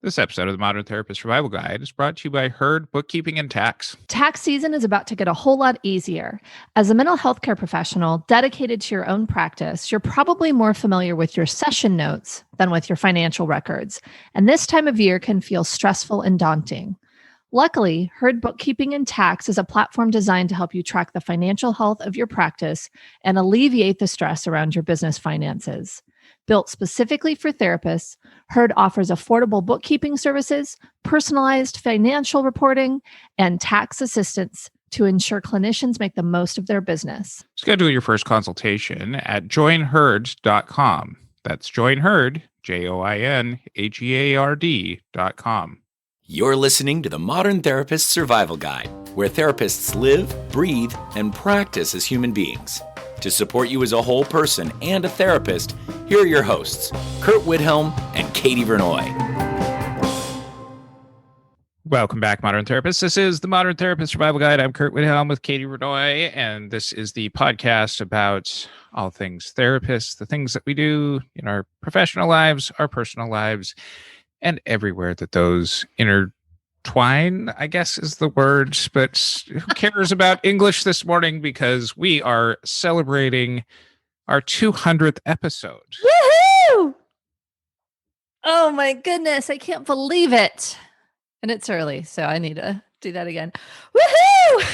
This episode of the Modern Therapist Survival Guide is brought to you by Herd Bookkeeping and Tax. Tax season is about to get a whole lot easier. As a mental health care professional dedicated to your own practice, you're probably more familiar with your session notes than with your financial records. And this time of year can feel stressful and daunting. Luckily, Herd Bookkeeping and Tax is a platform designed to help you track the financial health of your practice and alleviate the stress around your business finances. Built specifically for therapists, Herd offers affordable bookkeeping services, personalized financial reporting, and tax assistance to ensure clinicians make the most of their business. Schedule your first consultation at joinherd.com. That's joinherd, joinheard.com. You're listening to the Modern Therapist Survival Guide, where therapists live, breathe, and practice as human beings. To support you as a whole person and a therapist, here are your hosts, Curt Widhalm and Katie Vernoy. Welcome back, Modern Therapists. This is the Modern Therapist Survival Guide. I'm Curt Widhalm with Katie Vernoy, and this is the podcast about all things therapists, the things that we do in our professional lives, our personal lives, and everywhere that those intertwine, I guess is the word, but who cares about English this morning, because we are celebrating our 200th episode. Woohoo! Oh my goodness, I can't believe it. And it's early, so I need to do that again. Woohoo!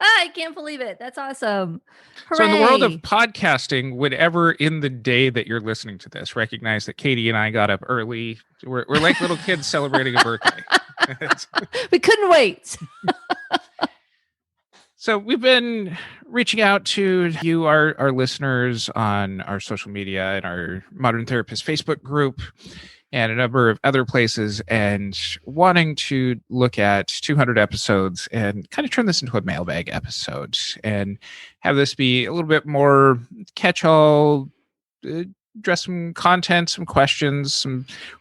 I can't believe it. That's awesome. Hooray. So in the world of podcasting, whatever in the day that you're listening to this, recognize that Katie and I got up early. We're like little kids celebrating a birthday. We couldn't wait. So we've been reaching out to you, our listeners, on our social media and our Modern Therapist Facebook group and a number of other places, and wanting to look at 200 episodes and kind of turn this into a mailbag episode and have this be a little bit more catch-all, address some content, some questions,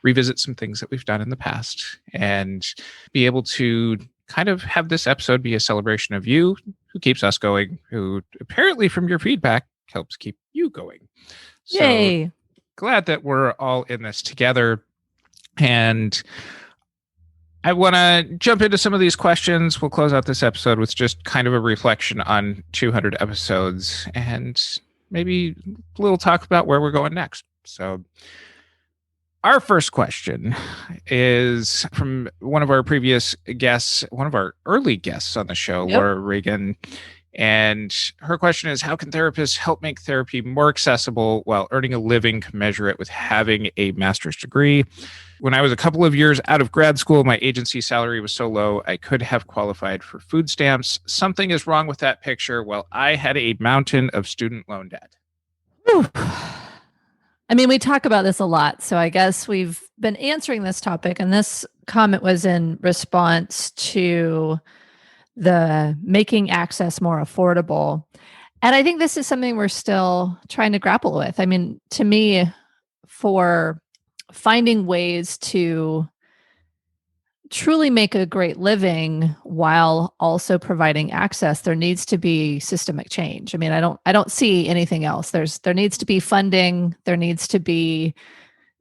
revisit some things that we've done in the past, and be able to kind of have this episode be a celebration of you, who keeps us going, who apparently from your feedback helps keep you going. So, yay. Glad that we're all in this together. And I want to jump into some of these questions. We'll close out this episode with just kind of a reflection on 200 episodes and maybe a little talk about where we're going next. So our first question is from one of our previous guests, one of our early guests on the show, Yep. Laura Reagan. And her question is, how can therapists help make therapy more accessible while earning a living commensurate with having a master's degree? When I was a couple of years out of grad school, my agency salary was so low I could have qualified for food stamps. Something is wrong with that picture. Well, I had a mountain of student loan debt. Whew. I mean, we talk about this a lot, so I guess we've been answering this topic, and this comment was in response to the making access more affordable. And I think this is something we're still trying to grapple with. I mean, to me, for finding ways to truly make a great living while also providing access, there needs to be systemic change. I mean, I don't see anything else. There needs to be funding. There needs to be,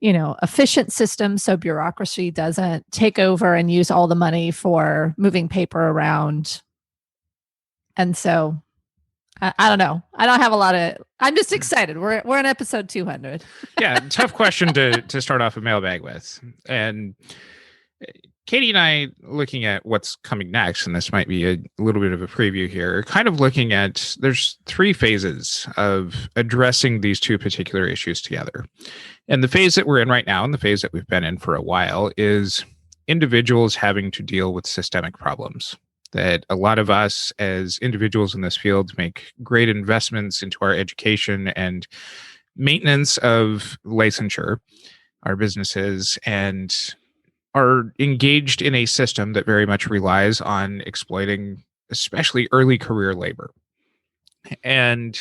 efficient systems so bureaucracy doesn't take over and use all the money for moving paper around. And so I don't know. I don't have a lot of, I'm just excited. We're on episode 200. Yeah, tough question to start off a mailbag with. And Katie and I, looking at what's coming next, and this might be a little bit of a preview here, kind of looking at, there's 3 phases of addressing these 2 particular issues together. And the phase that we're in right now, and the phase that we've been in for a while, is individuals having to deal with systemic problems. That a lot of us as individuals in this field make great investments into our education and maintenance of licensure, our businesses, and are engaged in a system that very much relies on exploiting especially early career labor. And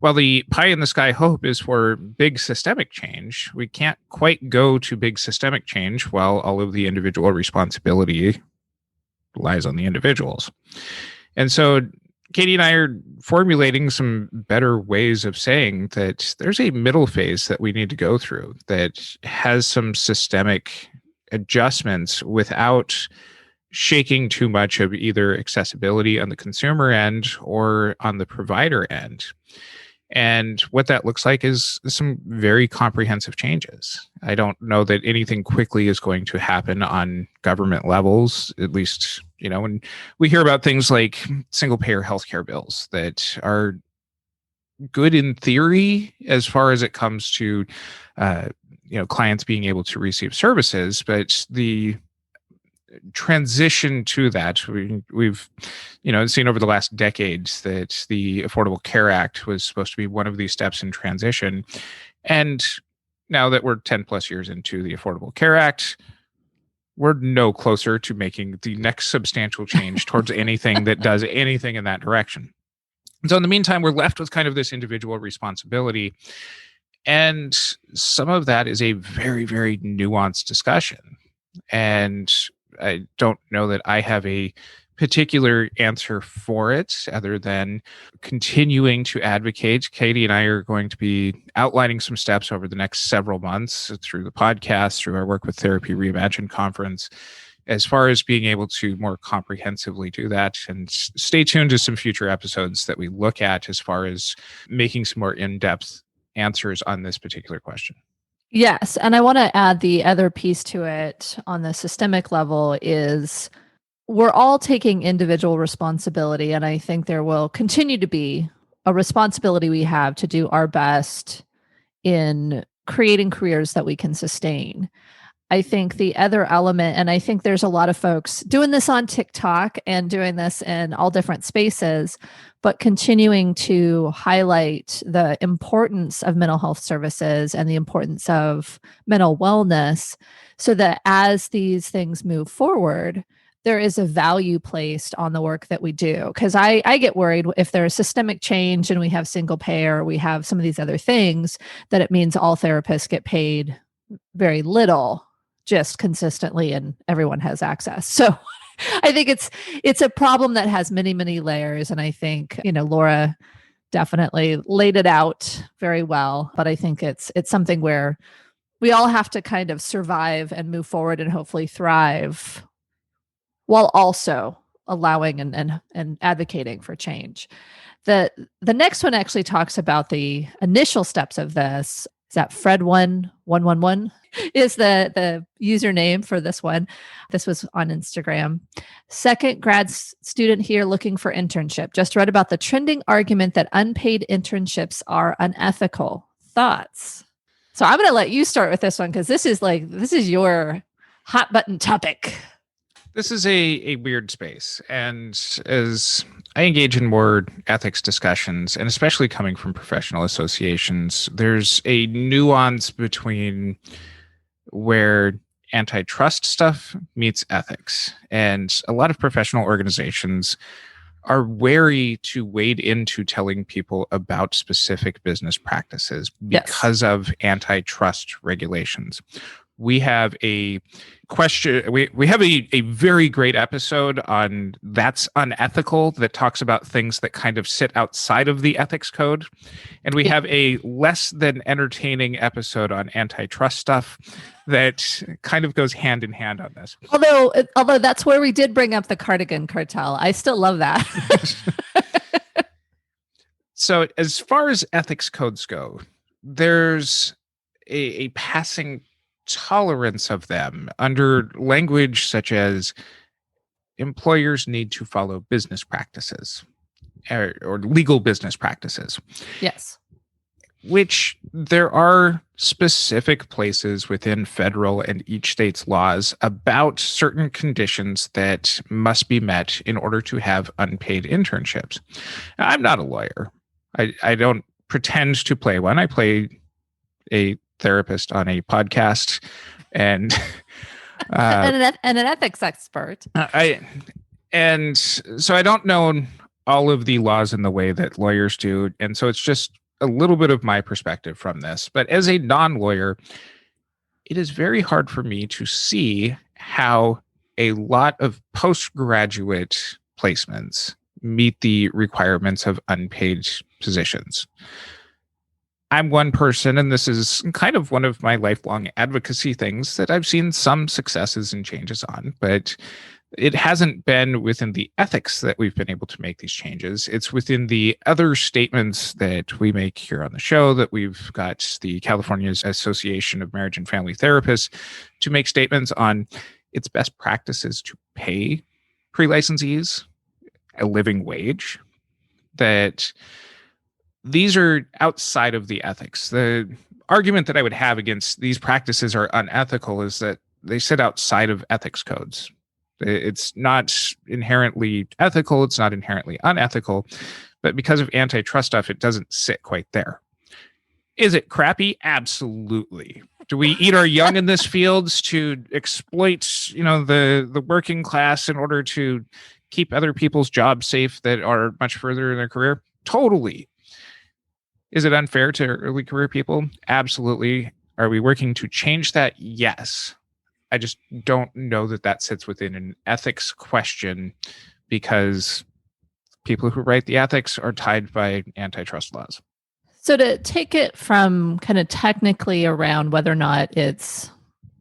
while the pie in the sky hope is for big systemic change, we can't quite go to big systemic change while all of the individual responsibility lies on the individuals. And so Katie and I are formulating some better ways of saying that there's a middle phase that we need to go through that has some systemic adjustments without shaking too much of either accessibility on the consumer end or on the provider end. And what that looks like is some very comprehensive changes. I don't know that anything quickly is going to happen on government levels, at least, when we hear about things like single payer healthcare bills that are good in theory as far as it comes to, clients being able to receive services, but the transition to that, we've seen over the last decades that the Affordable Care Act was supposed to be one of these steps in transition. And now that we're 10 plus years into the Affordable Care Act, we're no closer to making the next substantial change towards anything that does anything in that direction. And so in the meantime, we're left with kind of this individual responsibility. And some of that is a very, very nuanced discussion. And I don't know that I have a particular answer for it other than continuing to advocate. Katie and I are going to be outlining some steps over the next several months through the podcast, through our work with Therapy Reimagined conference, as far as being able to more comprehensively do that. And stay tuned to some future episodes that we look at as far as making some more in-depth answers on this particular question. Yes. And I want to add the other piece to it on the systemic level is we're all taking individual responsibility. And I think there will continue to be a responsibility we have to do our best in creating careers that we can sustain. I think the other element, and I think there's a lot of folks doing this on TikTok and doing this in all different spaces, but continuing to highlight the importance of mental health services and the importance of mental wellness so that as these things move forward, there is a value placed on the work that we do. Because I get worried if there's systemic change and we have single payer, we have some of these other things, that it means all therapists get paid very little just consistently and everyone has access. So I think it's a problem that has many, many layers. And I think, Laura definitely laid it out very well, but I think it's something where we all have to kind of survive and move forward and hopefully thrive while also allowing and advocating for change. The next one actually talks about the initial steps of this. Is that Fred1111 is the username for this one. This was on Instagram. Second grad student here looking for internship. Just read about the trending argument that unpaid internships are unethical. Thoughts? So I'm going to let you start with this one because this is your hot button topic. This is a weird space. And as I engage in more ethics discussions, and especially coming from professional associations, there's a nuance between where antitrust stuff meets ethics. And a lot of professional organizations are wary to wade into telling people about specific business practices because of antitrust regulations. We have a question. We have a very great episode on That's Unethical that talks about things that kind of sit outside of the ethics code. And we have a less than entertaining episode on antitrust stuff that kind of goes hand in hand on this. Although that's where we did bring up the cardigan cartel. I still love that. So as far as ethics codes go, there's a passing tolerance of them under language such as employers need to follow business practices or legal business practices. Yes. Which there are specific places within federal and each state's laws about certain conditions that must be met in order to have unpaid internships. Now, I'm not a lawyer. I don't pretend to play one. I play a therapist on a podcast and and an ethics expert. And so I don't know all of the laws in the way that lawyers do. And so it's just a little bit of my perspective from this. But as a non-lawyer, it is very hard for me to see how a lot of postgraduate placements meet the requirements of unpaid positions. I'm one person, and this is kind of one of my lifelong advocacy things that I've seen some successes and changes on, but it hasn't been within the ethics that we've been able to make these changes. It's within the other statements that we make here on the show, that we've got the California's Association of Marriage and Family Therapists to make statements on its best practices to pay pre-licensees a living wage, that these are outside of the ethics. The argument that I would have against these practices are unethical is that they sit outside of ethics codes. It's not inherently ethical. It's not inherently unethical. But because of antitrust stuff, it doesn't sit quite there. Is it crappy? Absolutely. Do we eat our young in this fields to exploit, the working class in order to keep other people's jobs safe that are much further in their career? Totally. Is it unfair to early career people? Absolutely. Are we working to change that? Yes. I just don't know that sits within an ethics question, because people who write the ethics are tied by antitrust laws. So to take it from kind of technically around whether or not it's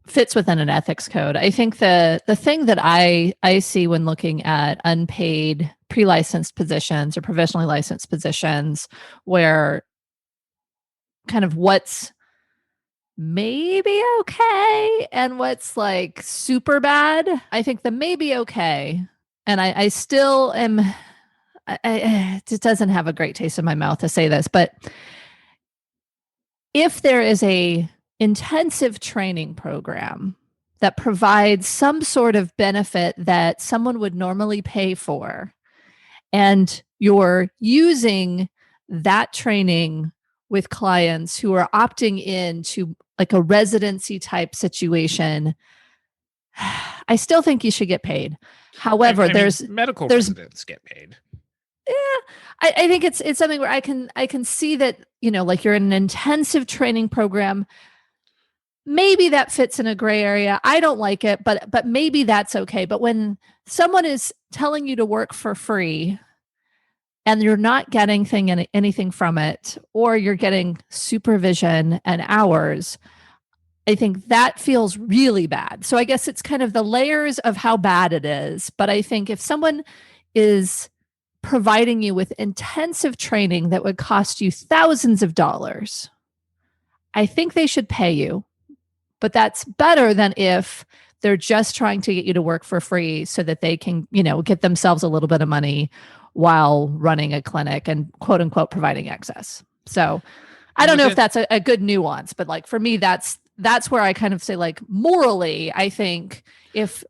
fits within an ethics code, I think the thing that I see when looking at unpaid pre-licensed positions or professionally licensed positions, where kind of what's maybe okay and what's like super bad, I think the maybe okay, and I still am, it doesn't have a great taste in my mouth to say this, but if there is a intensive training program that provides some sort of benefit that someone would normally pay for, and you're using that training with clients who are opting into like a residency type situation, I still think you should get paid. However, there's residents get paid. Yeah, I think it's something where I can see that, like you're in an intensive training program. Maybe that fits in a gray area. I don't like it, but maybe that's okay. But when someone is telling you to work for free and you're not getting anything from it, or you're getting supervision and hours, I think that feels really bad. So I guess it's kind of the layers of how bad it is. But I think if someone is providing you with intensive training that would cost you thousands of dollars, I think they should pay you. But that's better than if they're just trying to get you to work for free so that they can, get themselves a little bit of money while running a clinic and quote unquote providing access. So I don't know if that's a good nuance, but like for me, that's where I kind of say, like, morally, I think if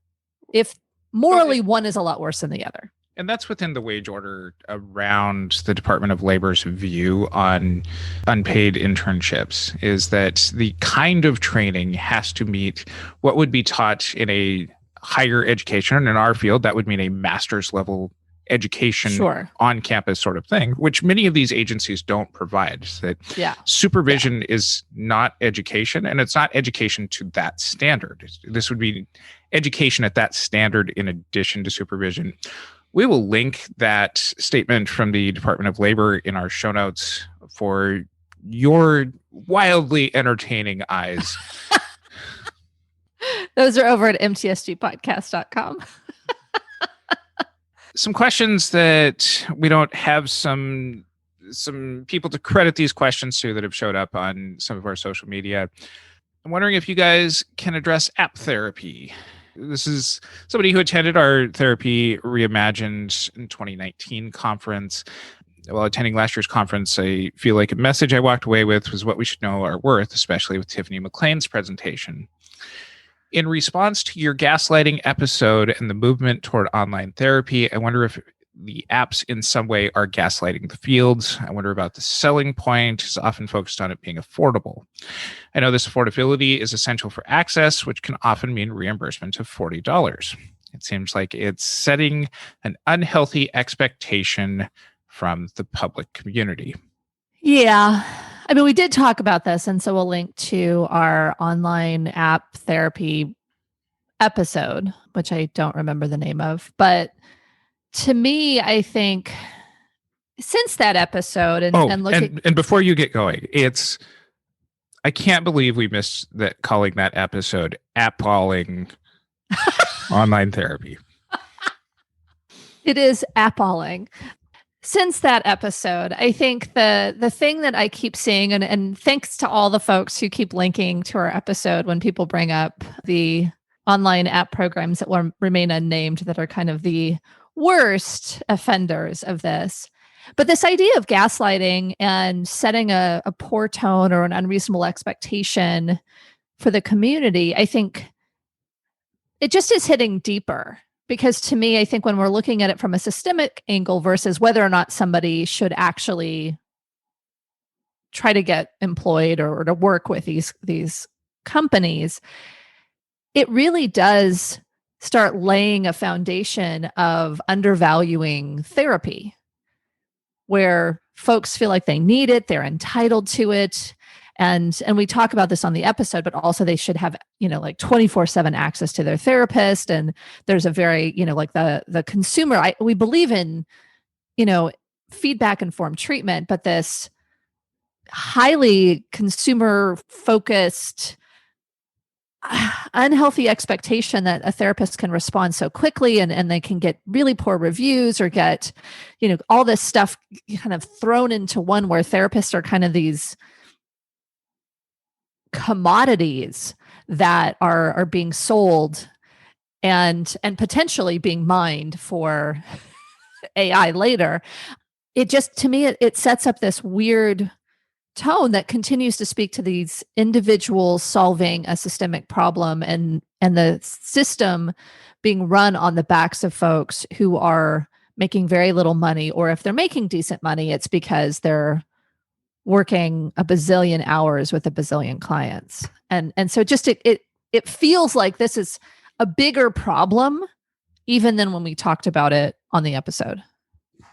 morally one is a lot worse than the other. And that's within the wage order around the Department of Labor's view on unpaid internships, is that the kind of training has to meet what would be taught in a higher education. And in our field, that would mean a master's level education on campus sort of thing, which many of these agencies don't provide. That supervision is not education, and it's not education to that standard. This would be education at that standard in addition to supervision. We will link that statement from the Department of Labor in our show notes for your wildly entertaining eyes. Those are over at mtsgpodcast.com. Some questions that we don't have some people to credit these questions to that have showed up on some of our social media. I'm wondering if you guys can address app therapy. This is somebody who attended our Therapy Reimagined in 2019 conference. While attending last year's conference, I feel like a message I walked away with was what we should know our worth, especially with Tiffany McLean's presentation. In response to your gaslighting episode and the movement toward online therapy, I wonder if the apps in some way are gaslighting the fields. I wonder about the selling point is often focused on it being affordable. I know this affordability is essential for access, which can often mean reimbursement of $40. It seems like it's setting an unhealthy expectation from the public community. Yeah. I mean, we did talk about this, and so we'll link to our online app therapy episode, which I don't remember the name of. But to me, I think since that episode and looking. And before you get going, I can't believe we missed that, calling that episode appalling online therapy. It is appalling. Since that episode, I think the thing that I keep seeing, and thanks to all the folks who keep linking to our episode when people bring up the online app programs that will remain unnamed that are kind of the worst offenders of this. But this idea of gaslighting and setting a poor tone or an unreasonable expectation for the community, I think it just is hitting deeper. Because to me, I think when we're looking at it from a systemic angle versus whether or not somebody should actually try to get employed or to work with these companies, it really does start laying a foundation of undervaluing therapy, where folks feel like they need it, they're entitled to it. And we talk about this on the episode, but also they should have, like 24/7 access to their therapist. And there's a very, like the consumer, we believe in, feedback informed treatment, but this highly consumer focused, unhealthy expectation that a therapist can respond so quickly and they can get really poor reviews or get, all this stuff kind of thrown into one, where therapists are kind of these commodities that are being sold and potentially being mined for AI later. It just, to me, it sets up this weird tone that continues to speak to these individuals solving a systemic problem and the system being run on the backs of folks who are making very little money, or if they're making decent money, it's because they're working a bazillion hours with a bazillion clients. And so just it feels like this is a bigger problem even than when we talked about it on the episode.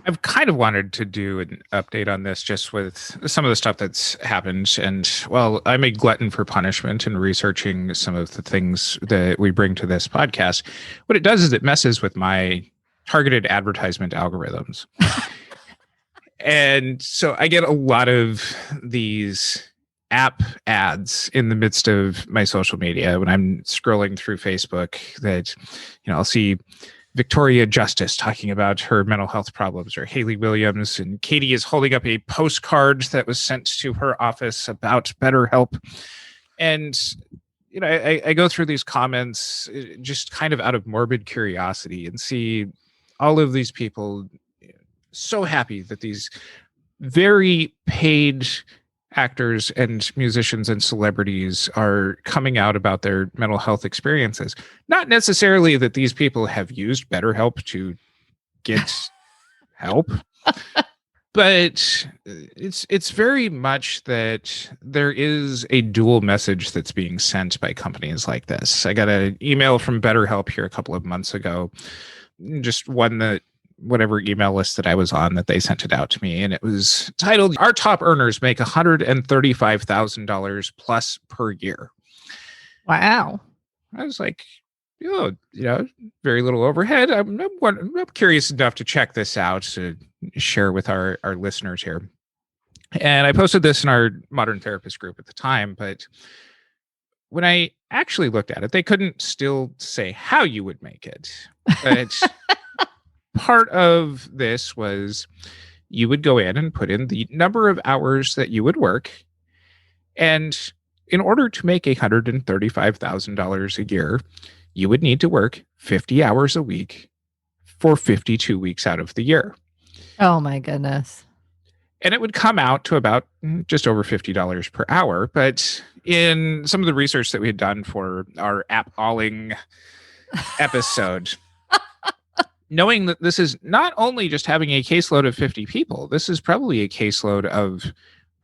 I've kind of wanted to do an update on this just with some of the stuff that's happened. And well, I'm a glutton for punishment and researching some of the things that we bring to this podcast. What it does is it messes with my targeted advertisement algorithms. And so I get a lot of these app ads in the midst of my social media when I'm scrolling through Facebook that, I'll see Victoria Justice talking about her mental health problems, or Haley Williams, and Katie is holding up a postcard that was sent to her office about BetterHelp. And, I go through these comments just kind of out of morbid curiosity and see all of these people so happy that these very paid actors and musicians and celebrities are coming out about their mental health experiences. Not necessarily that these people have used BetterHelp to get help, but it's very much that there is a dual message that's being sent by companies like this. I got an email from BetterHelp here a couple of months ago, just one that whatever email list that I was on, that they sent it out to me. And it was titled, "Our top earners make $135,000 plus per year." Wow. I was like, very little overhead. I'm curious enough to check this out to share with our listeners here. And I posted this in our Modern Therapist group at the time, but when I actually looked at it, they couldn't still say how you would make it. But part of this was you would go in and put in the number of hours that you would work. And in order to make $135,000 a year, you would need to work 50 hours a week for 52 weeks out of the year. Oh my goodness. And it would come out to about just over $50 per hour. But in some of the research that we had done for our app-alling episode, knowing that this is not only just having a caseload of 50 people, this is probably a caseload of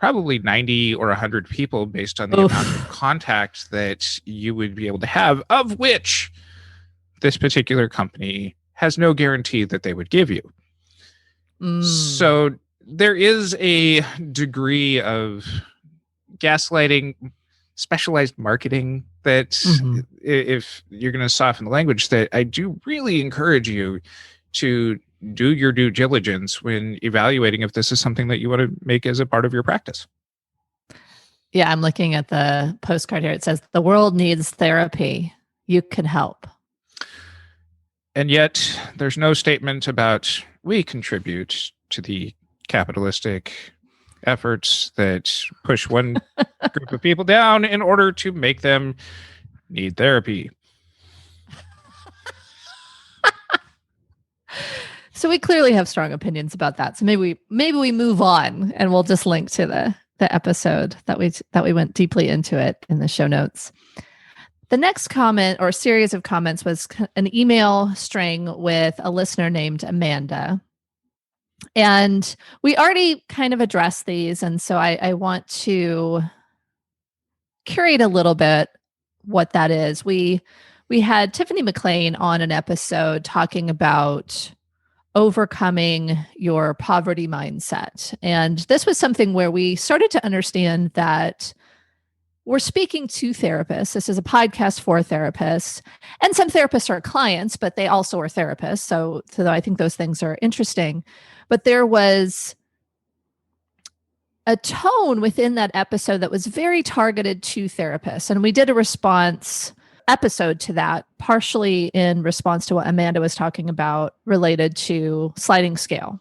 probably 90 or 100 people based on the amount of contact that you would be able to have, of which this particular company has no guarantee that they would give you. So there is a degree of gaslighting, specialized marketing that if you're going to soften the language, that I do really encourage you to do your due diligence when evaluating if this is something that you want to make as a part of your practice. Yeah, I'm looking at the postcard here. It says, "The world needs therapy. You can help." And yet there's no statement about we contribute to the capitalistic efforts that push one group of people down in order to make them need therapy. So we clearly have strong opinions about that. So maybe we move on, and we'll just link to the episode that we went deeply into it in the show notes. The next comment or series of comments was an email string with a listener named Amanda. And we already kind of addressed these. And so I want to curate a little bit what that is. We had Tiffany McLean on an episode talking about overcoming your poverty mindset. And this was something where we started to understand that we're speaking to therapists. This is a podcast for therapists. And some therapists are clients, but they also are therapists. So I think those things are interesting. But there was a tone within that episode that was very targeted to therapists. And we did a response episode to that, partially in response to what Amanda was talking about related to sliding scale.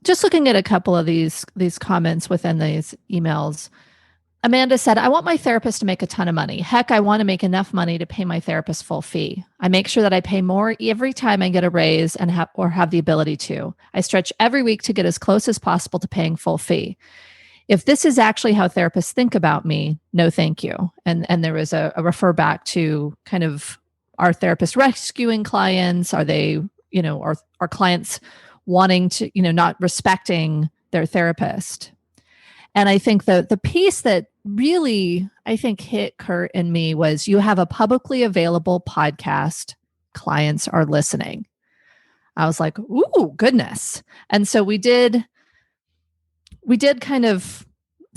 Just looking at a couple of these comments within these emails, Amanda said, "I want my therapist to make a ton of money. Heck, I want to make enough money to pay my therapist full fee. I make sure that I pay more every time I get a raise and have the ability to. I stretch every week to get as close as possible to paying full fee. If this is actually how therapists think about me, no, thank you." And there was a refer back to kind of, are therapists rescuing clients? Are they, are clients wanting to, not respecting their therapist? And I think the piece that really, I think, hit Curt and me was, you have a publicly available podcast. Clients are listening. I was like, ooh, goodness. And so we did kind of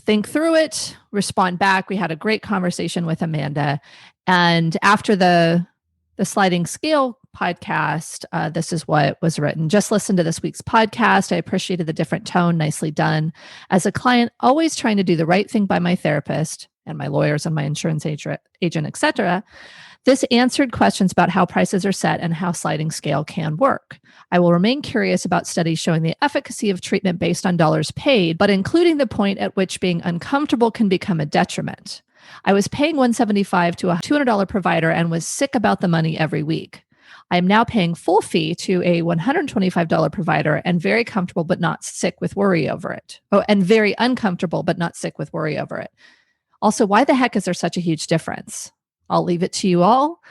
think through it, respond back. We had a great conversation with Amanda. And after the sliding scale podcast, this is what was written. "Just listen to this week's podcast. I appreciated the different tone. Nicely done. As a client, always trying to do the right thing by my therapist and my lawyers and my insurance agent, etc. This answered questions about how prices are set and how sliding scale can work. I will remain curious about studies showing the efficacy of treatment based on dollars paid, but including the point at which being uncomfortable can become a detriment. I was paying $175 to a $200 provider and was sick about the money every week. I am now paying full fee to a $125 provider and very comfortable but not sick with worry over it. Oh, and very uncomfortable but not sick with worry over it. Also, why the heck is there such a huge difference? I'll leave it to you all.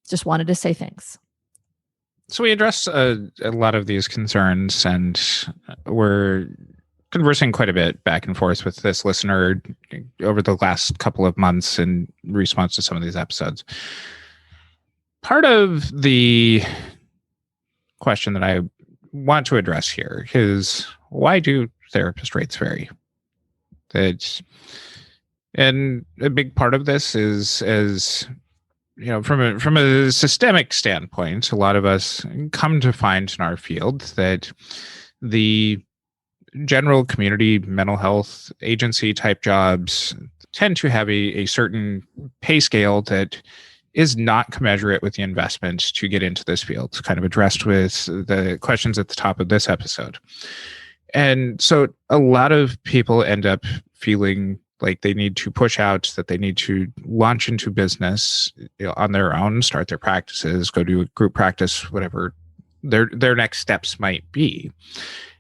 Just wanted to say thanks." So we addressed a lot of these concerns, and we're conversing quite a bit back and forth with this listener over the last couple of months in response to some of these episodes. Part of the question that I want to address here is, why do therapist rates vary? And a big part of this is, as from a systemic standpoint, a lot of us come to find in our field that the general community mental health agency type jobs tend to have a certain pay scale that is not commensurate with the investment to get into this field. It's kind of addressed with the questions at the top of this episode. And so a lot of people end up feeling like they need to push out, that they need to launch into business on their own, start their practices, go to a group practice, whatever their next steps might be.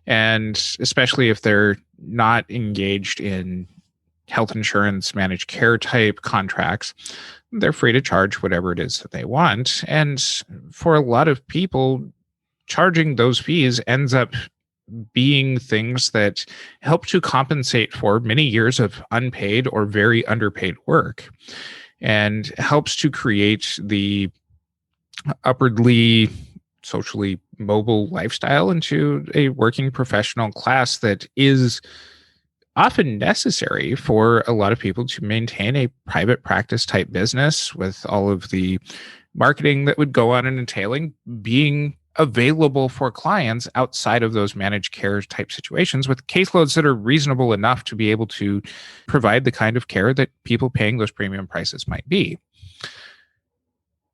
And especially if they're not engaged in health insurance, managed care type contracts, they're free to charge whatever it is that they want. And for a lot of people, charging those fees ends up being things that help to compensate for many years of unpaid or very underpaid work, and helps to create the upwardly socially mobile lifestyle into a working professional class that is often necessary for a lot of people to maintain a private practice type business, with all of the marketing that would go on and entailing being available for clients outside of those managed care type situations with caseloads that are reasonable enough to be able to provide the kind of care that people paying those premium prices might be.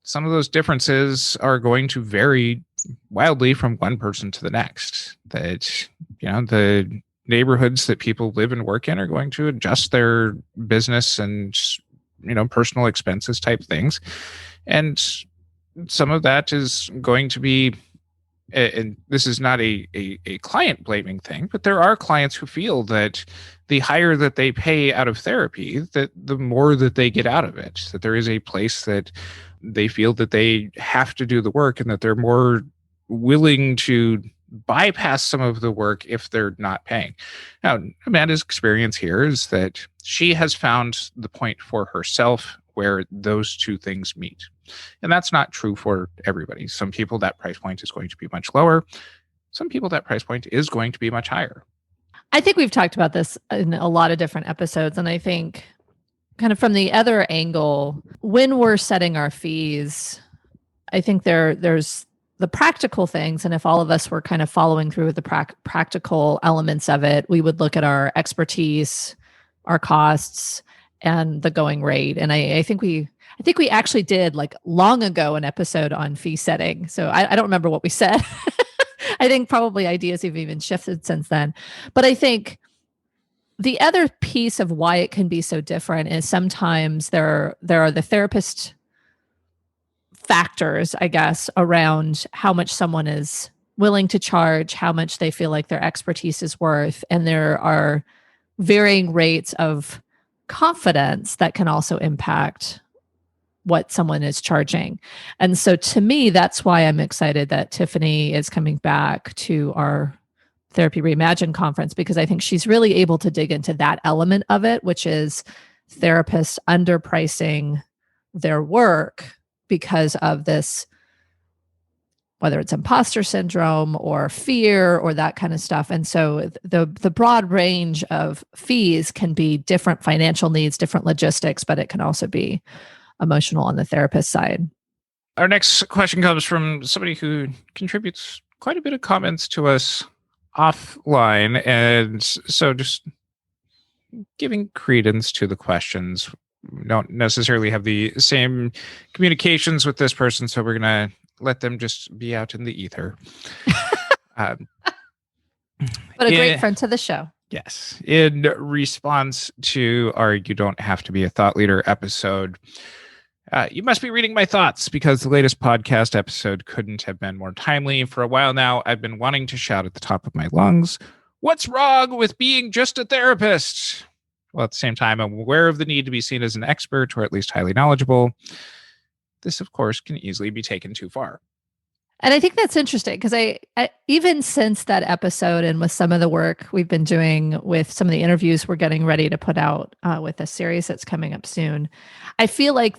Some of those differences are going to vary wildly from one person to the next. That, the neighborhoods that people live and work in are going to adjust their business and, personal expenses type things. And some of that is going to be, and this is not a client blaming thing, but there are clients who feel that the higher that they pay out of therapy, that the more that they get out of it, that there is a place that they feel that they have to do the work and that they're more willing to bypass some of the work if they're not paying. Now, Amanda's experience here is that she has found the point for herself where those two things meet. And that's not true for everybody. Some people, that price point is going to be much lower. Some people, that price point is going to be much higher. I think we've talked about this in a lot of different episodes. And I think kind of from the other angle, when we're setting our fees, I think there's the practical things. And if all of us were kind of following through with the practical elements of it, we would look at our expertise, our costs, and the going rate. And I think we actually did like long ago an episode on fee setting. So I don't remember what we said. I think probably ideas have even shifted since then. But I think the other piece of why it can be so different is sometimes there are the therapist factors, I guess, around how much someone is willing to charge, how much they feel like their expertise is worth. And there are varying rates of confidence that can also impact what someone is charging. And so to me, that's why I'm excited that Tiffany is coming back to our Therapy Reimagined conference, because I think she's really able to dig into that element of it, which is therapists underpricing their work because of this, whether it's imposter syndrome or fear or that kind of stuff. And so the broad range of fees can be different financial needs, different logistics, but it can also be emotional on the therapist side. Our next question comes from somebody who contributes quite a bit of comments to us offline. And so just giving credence to the questions. We don't necessarily have the same communications with this person, so we're going to let them just be out in the ether. But a great friend to the show. Yes. In response to our You Don't Have to Be a Thought Leader episode, you must be reading my thoughts because the latest podcast episode couldn't have been more timely. For a while now, I've been wanting to shout at the top of my lungs, what's wrong with being just a therapist? Well, at the same time, I'm aware of the need to be seen as an expert or at least highly knowledgeable. This, of course, can easily be taken too far. And I think that's interesting because I even since that episode and with some of the work we've been doing with some of the interviews we're getting ready to put out with a series that's coming up soon, I feel like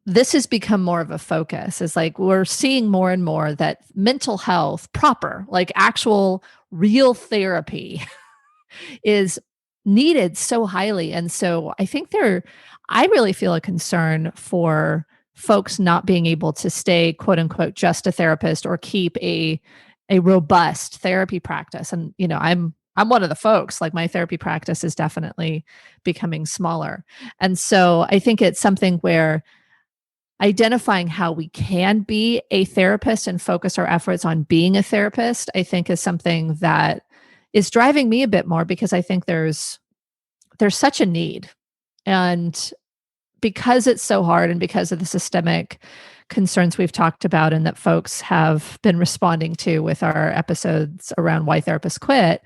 this has become more of a focus. It's like we're seeing more and more that mental health proper, like actual real therapy is needed so highly. And so I think I really feel a concern for folks not being able to stay, quote unquote, just a therapist or keep a robust therapy practice. And, I'm one of the folks, like my therapy practice is definitely becoming smaller. And so I think it's something where identifying how we can be a therapist and focus our efforts on being a therapist, I think is something that is driving me a bit more because I think there's such a need. And because it's so hard and because of the systemic concerns we've talked about and that folks have been responding to with our episodes around why therapists quit,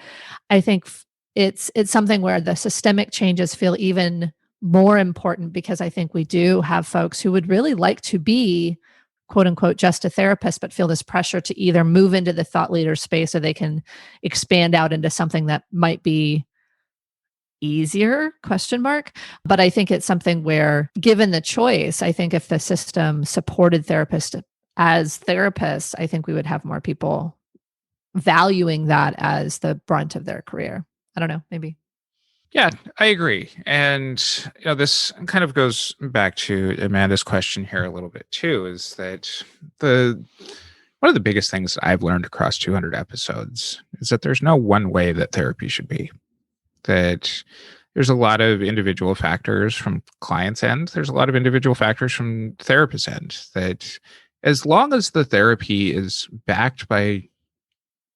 I think it's something where the systemic changes feel even more important because I think we do have folks who would really like to be, quote unquote, just a therapist, but feel this pressure to either move into the thought leader space so they can expand out into something that might be easier, ? But I think it's something where, given the choice, I think if the system supported therapists as therapists, I think we would have more people valuing that as the brunt of their career. I don't know, maybe. Yeah, I agree. And this kind of goes back to Amanda's question here a little bit too, is that One of the biggest things that I've learned across 200 episodes is that there's no one way that therapy should be. That there's a lot of individual factors from client's end. There's a lot of individual factors from therapist's end. That as long as the therapy is backed by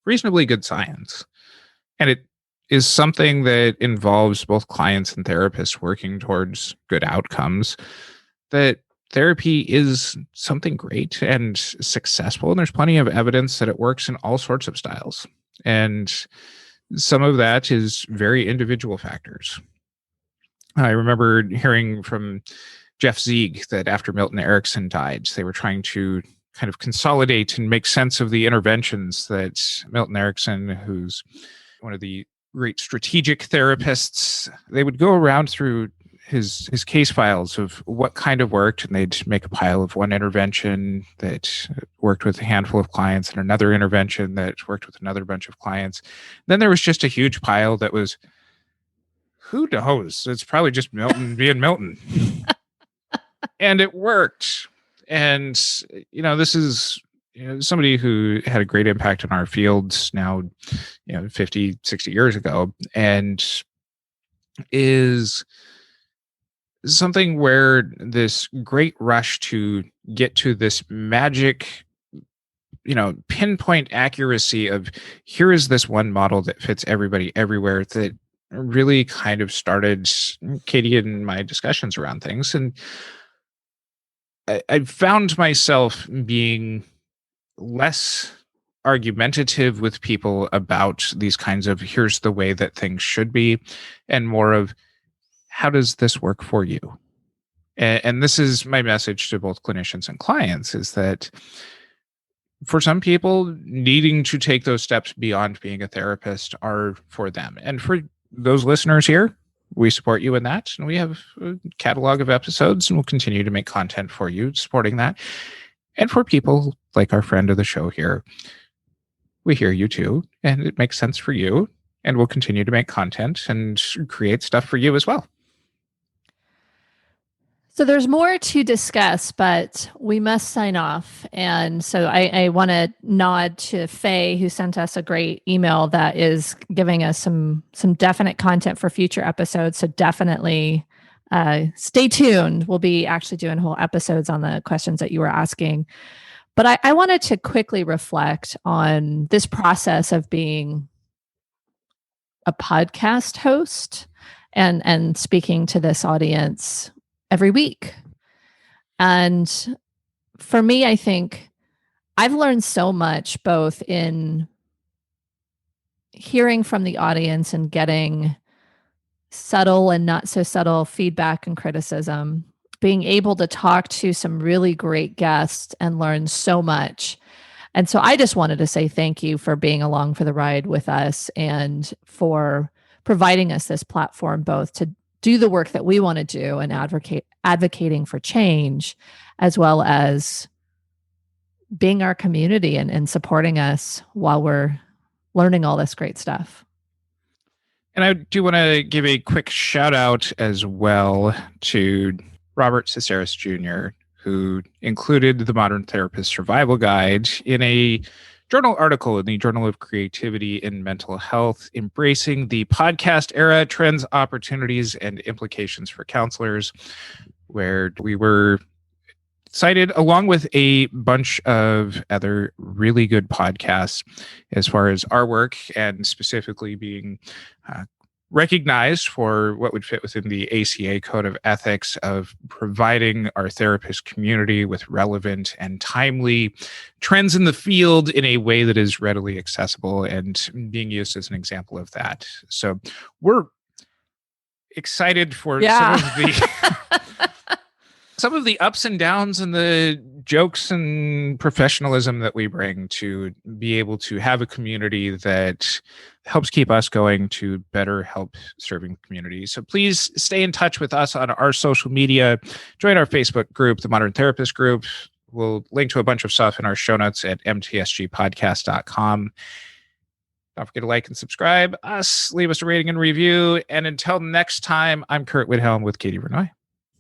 reasonably good science, and it is something that involves both clients and therapists working towards good outcomes, that therapy is something great and successful. And there's plenty of evidence that it works in all sorts of styles. And some of that is very individual factors. I remember hearing from Jeff Zieg that after Milton Erickson died, they were trying to kind of consolidate and make sense of the interventions that Milton Erickson, who's one of the great strategic therapists, they would go around through his case files of what kind of worked, and they'd make a pile of one intervention that worked with a handful of clients and another intervention that worked with another bunch of clients. Then there was just a huge pile that was, who knows? It's probably just Milton being Milton. And it worked. And, this is somebody who had a great impact on our fields now, 50, 60 years ago, and is something where this great rush to get to this magic, pinpoint accuracy of here is this one model that fits everybody everywhere, that really kind of started Katie and my discussions around things. And I found myself being less argumentative with people about these kinds of here's the way that things should be, and more of how does this work for you? And this is my message to both clinicians and clients, is that for some people, needing to take those steps beyond being a therapist are for them. And for those listeners here, we support you in that. And we have a catalog of episodes, and we'll continue to make content for you supporting that. And for people like our friend of the show here, we hear you too, and it makes sense for you. And we'll continue to make content and create stuff for you as well. So there's more to discuss, but we must sign off. And so I want to nod to Faye, who sent us a great email that is giving us some definite content for future episodes. So definitely stay tuned. We'll be actually doing whole episodes on the questions that you were asking. But I wanted to quickly reflect on this process of being a podcast host and speaking to this audience every week. And for me, I think I've learned so much, both in hearing from the audience and getting subtle and not so subtle feedback and criticism, being able to talk to some really great guests and learn so much. And so I just wanted to say thank you for being along for the ride with us and for providing us this platform, both to do the work that we want to do and advocating for change, as well as being our community and supporting us while we're learning all this great stuff. And I do want to give a quick shout out as well to Robert Ciceres Jr., who included the Modern Therapist Survival Guide in a journal article in the Journal of Creativity in Mental Health, embracing the podcast era, trends, opportunities, and implications for counselors, where we were cited along with a bunch of other really good podcasts as far as our work, and specifically being recognized for what would fit within the ACA Code of Ethics of providing our therapist community with relevant and timely trends in the field in a way that is readily accessible, and being used as an example of that. So we're excited for some of the ups and downs and the jokes and professionalism that we bring, to be able to have a community that helps keep us going to better help serving communities. So please stay in touch with us on our social media. Join our Facebook group, the Modern Therapist Group. We'll link to a bunch of stuff in our show notes at mtsgpodcast.com. Don't forget to like and subscribe us, leave us a rating and review. And until next time, I'm Curt Widhalm with Katie Vernoy.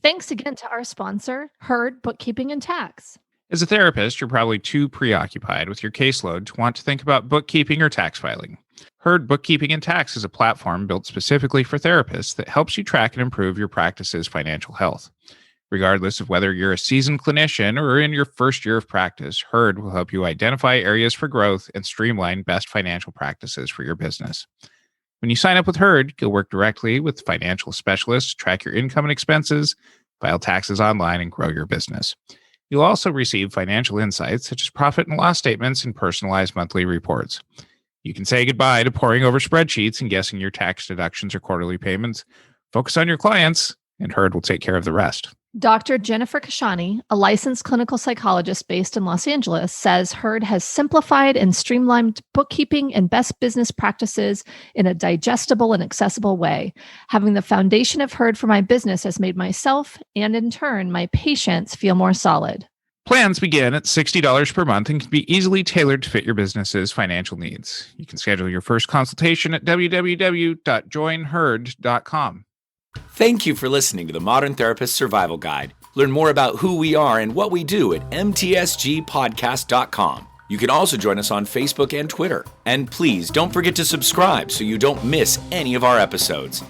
Thanks again to our sponsor, Herd Bookkeeping and Tax. As a therapist, you're probably too preoccupied with your caseload to want to think about bookkeeping or tax filing. Herd Bookkeeping and Tax is a platform built specifically for therapists that helps you track and improve your practice's financial health. Regardless of whether you're a seasoned clinician or in your first year of practice, Herd will help you identify areas for growth and streamline best financial practices for your business. When you sign up with Herd, you'll work directly with financial specialists, track your income and expenses, file taxes online, and grow your business. You'll also receive financial insights such as profit and loss statements and personalized monthly reports. You can say goodbye to poring over spreadsheets and guessing your tax deductions or quarterly payments. Focus on your clients, and Herd will take care of the rest. Dr. Jennifer Kashani, a licensed clinical psychologist based in Los Angeles, says Herd has simplified and streamlined bookkeeping and best business practices in a digestible and accessible way. Having the foundation of Herd for my business has made myself and, in turn, my patients feel more solid. Plans begin at $60 per month and can be easily tailored to fit your business's financial needs. You can schedule your first consultation at www.joinherd.com. Thank you for listening to the Modern Therapist Survival Guide. Learn more about who we are and what we do at mtsgpodcast.com. You can also join us on Facebook and Twitter. And please don't forget to subscribe so you don't miss any of our episodes.